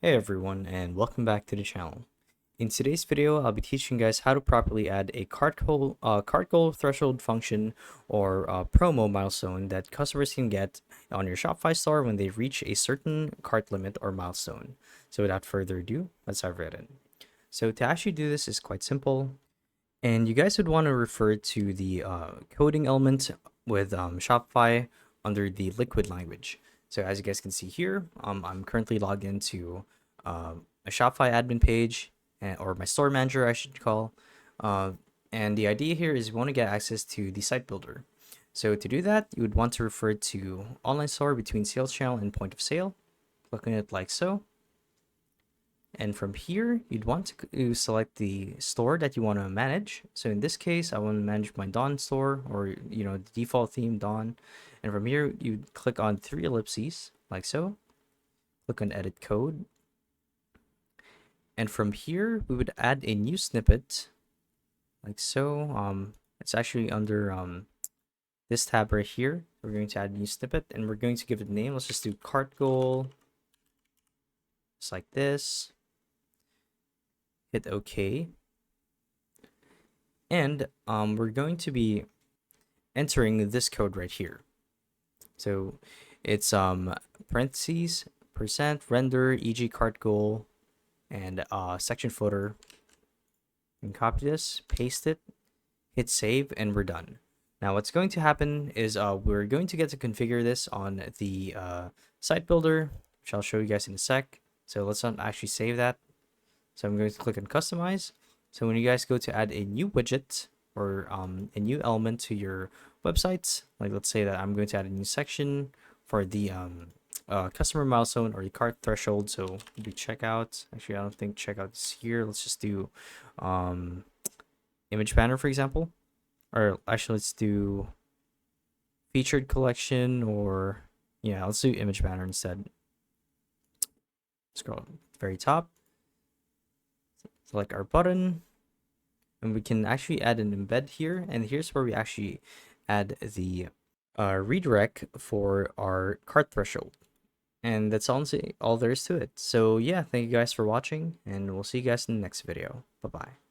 Hey everyone, and welcome back to the channel. In today's video, I'll be teaching you guys how to properly add a cart goal threshold function or promo milestone that customers can get on your Shopify store when they reach a certain cart limit or milestone. So without further ado, let's dive right in. So to actually do this is quite simple, and you guys would want to refer to the coding element with Shopify under the liquid language. So as you guys can see here, I'm currently logged into a Shopify admin page, or my store manager, I should call. Uh, and the idea here is we want to get access to the site builder. So to do that, you would want to refer to online store between sales channel and point of sale. Click on it like so. And from here, you'd want to select the store that you want to manage. So in this case, I want to manage my Dawn store, or the default theme Dawn. And from here, you click on 3 ellipses like so. Click on edit code. And from here, we would add a new snippet like so. It's actually under this tab right here. We're going to add a new snippet, and we're going to give it a name. Let's just do cart goal, just like this. Hit OK. And we're going to be entering this code right here. So it's parentheses percent render e.g. cart goal and section footer. And copy this, paste it, hit save, and we're done. Now what's going to happen is we're going to get to configure this on the site builder, which I'll show you guys in a sec. So let's not actually save that. So I'm going to click on customize. So when you guys go to add a new widget or a new element to your website, like let's say that I'm going to add a new section for the customer milestone or the cart threshold. So do checkout. Actually, I don't think checkout is here. Let's just do image banner, for example. Or actually, let's do featured collection, or yeah, let's do image banner instead. Scroll to the very top. Select our button, and we can actually add an embed here, and here's where we actually add the redirect for our cart threshold. And that's honestly all there is to it. So yeah, thank you guys for watching, and we'll see you guys in the next video. Bye bye.